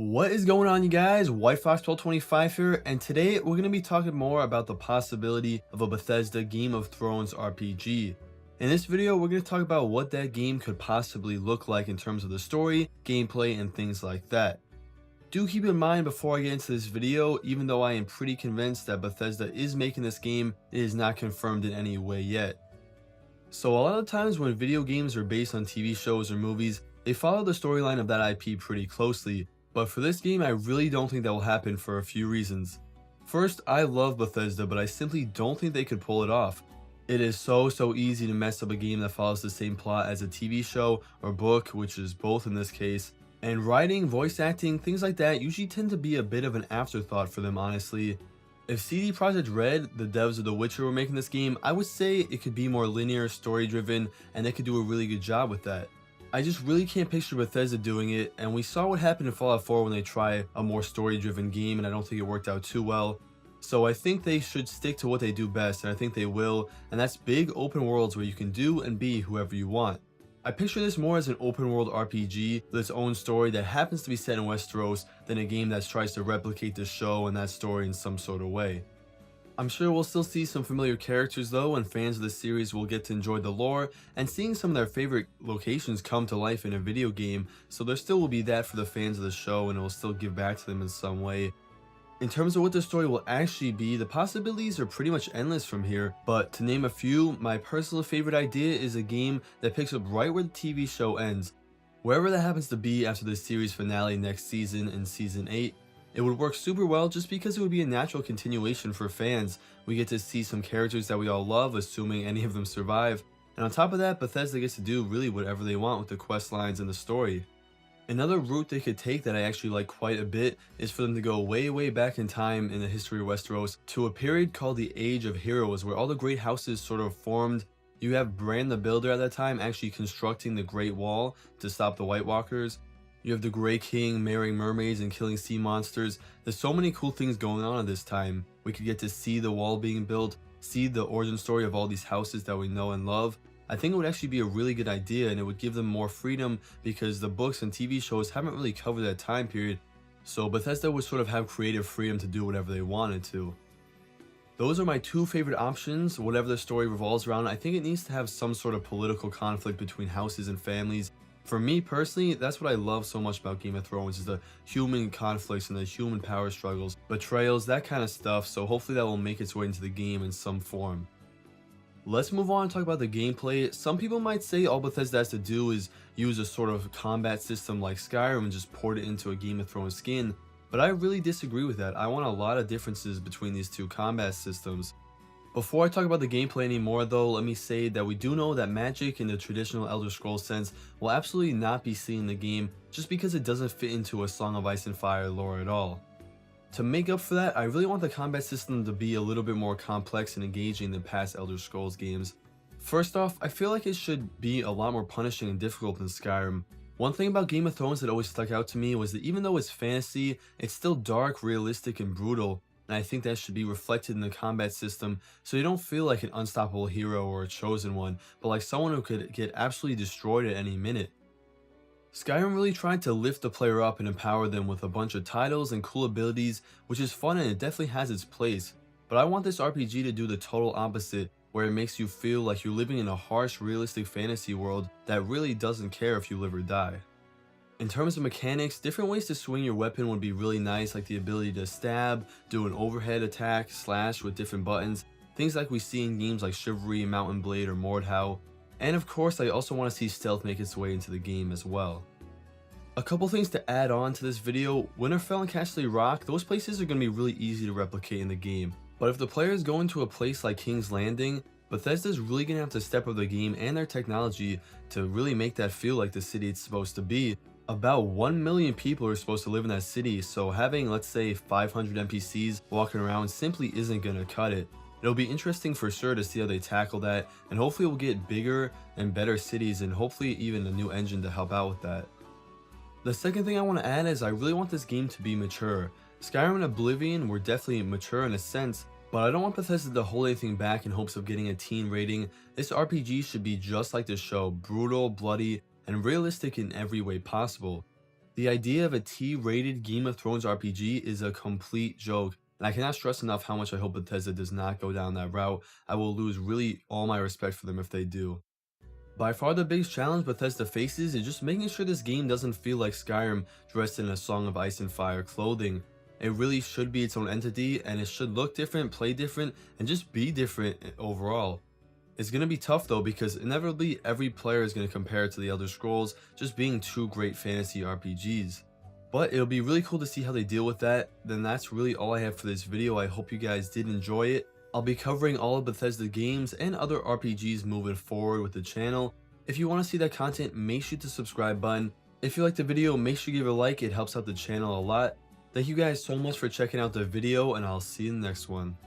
What is going on, you guys? White Fox 1225 here, and today we're going to be talking more about the possibility of a Bethesda Game of Thrones RPG. In this video, we're going to talk about what that game could possibly look like in terms of the story, gameplay, and things like that. Do keep in mind before I get into this video, even though I am pretty convinced that Bethesda is making this game, it is not confirmed in any way yet. So a lot of times when video games are based on TV shows or movies, they follow the storyline of that IP pretty closely. But for this game, I really don't think that will happen for a few reasons. First, I love Bethesda, but I simply don't think they could pull it off. It is so easy to mess up a game that follows the same plot as a TV show or book, which is both in this case. And writing, voice acting, things like that usually tend to be a bit of an afterthought for them, honestly. If CD Projekt Red, the devs of The Witcher, were making this game, I would say it could be more linear, story driven, and they could do a really good job with that. I just really can't picture Bethesda doing it, and we saw what happened in Fallout 4 when they tried a more story-driven game, and I don't think it worked out too well. So I think they should stick to what they do best, and I think they will, and that's big open worlds where you can do and be whoever you want. I picture this more as an open world RPG with its own story that happens to be set in Westeros than a game that tries to replicate the show and that story in some sort of way. I'm sure we'll still see some familiar characters though, and fans of the series will get to enjoy the lore and seeing some of their favorite locations come to life in a video game, so there still will be that for the fans of the show and it will still give back to them in some way. In terms of what the story will actually be, the possibilities are pretty much endless from here, but to name a few, my personal favorite idea is a game that picks up right where the TV show ends. Wherever that happens to be after the series finale next season in Season 8, it would work super well just because it would be a natural continuation for fans. We get to see some characters that we all love, assuming any of them survive, and on top of that, Bethesda gets to do really whatever they want with the quest lines and the story. Another route they could take that I actually like quite a bit is for them to go way back in time in the history of Westeros to a period called the Age of Heroes, where all the great houses sort of formed. You have Bran the Builder at that time actually constructing the Great Wall to stop the White Walkers. You have the Grey King marrying mermaids and killing sea monsters. There's so many cool things going on at this time. We could get to see the wall being built, see the origin story of all these houses that we know and love. I think it would actually be a really good idea, and it would give them more freedom because the books and TV shows haven't really covered that time period. So Bethesda would sort of have creative freedom to do whatever they wanted to. Those are my two favorite options. Whatever the story revolves around, I think it needs to have some sort of political conflict between houses and families. For me personally, that's what I love so much about Game of Thrones, is the human conflicts and the human power struggles, betrayals, that kind of stuff, so hopefully that will make its way into the game in some form. Let's move on and talk about the gameplay. Some people might say all Bethesda has to do is use a sort of combat system like Skyrim and just port it into a Game of Thrones skin, but I really disagree with that. I want a lot of differences between these two combat systems. Before I talk about the gameplay anymore though, let me say that we do know that magic in the traditional Elder Scrolls sense will absolutely not be seen in the game just because it doesn't fit into a Song of Ice and Fire lore at all. To make up for that, I really want the combat system to be a little bit more complex and engaging than past Elder Scrolls games. First off, I feel like it should be a lot more punishing and difficult than Skyrim. One thing about Game of Thrones that always stuck out to me was that even though it's fantasy, it's still dark, realistic, and brutal. And I think that should be reflected in the combat system so you don't feel like an unstoppable hero or a chosen one, but like someone who could get absolutely destroyed at any minute. Skyrim really tried to lift the player up and empower them with a bunch of titles and cool abilities, which is fun and it definitely has its place. But I want this RPG to do the total opposite, where it makes you feel like you're living in a harsh, realistic fantasy world that really doesn't care if you live or die. In terms of mechanics, different ways to swing your weapon would be really nice, like the ability to stab, do an overhead attack, slash with different buttons, things like we see in games like Chivalry, Mountain Blade, or Mordhau. And of course, I also want to see stealth make its way into the game as well. A couple things to add on to this video: Winterfell and Castle Rock, those places are going to be really easy to replicate in the game. But if the player is going to a place like King's Landing, Bethesda's really going to have to step up the game and their technology to really make that feel like the city it's supposed to be. About 1 million people are supposed to live in that city, so having, let's say, 500 NPCs walking around simply isn't going to cut it. It'll be interesting for sure to see how they tackle that, and hopefully we'll get bigger and better cities and hopefully even a new engine to help out with that. The second thing I want to add is I really want this game to be mature. Skyrim and Oblivion were definitely mature in a sense, but I don't want Bethesda to hold anything back in hopes of getting a teen rating. This RPG should be just like the show, brutal, bloody, and realistic in every way possible. The idea of a T-rated Game of Thrones RPG is a complete joke, and I cannot stress enough how much I hope Bethesda does not go down that route. I will lose really all my respect for them if they do. By far the biggest challenge Bethesda faces is just making sure this game doesn't feel like Skyrim dressed in a Song of Ice and Fire clothing. It really should be its own entity, and it should look different, play different, and just be different overall. It's going to be tough though, because inevitably every player is going to compare it to the Elder Scrolls just being two great fantasy RPGs. But it'll be really cool to see how they deal with that. Then that's really all I have for this video. I hope you guys did enjoy it. I'll be covering all of Bethesda games and other RPGs moving forward with the channel. If you want to see that content, make sure to subscribe button. If you liked the video, make sure you give it a like. It helps out the channel a lot. Thank you guys so much for checking out the video, and I'll see you in the next one.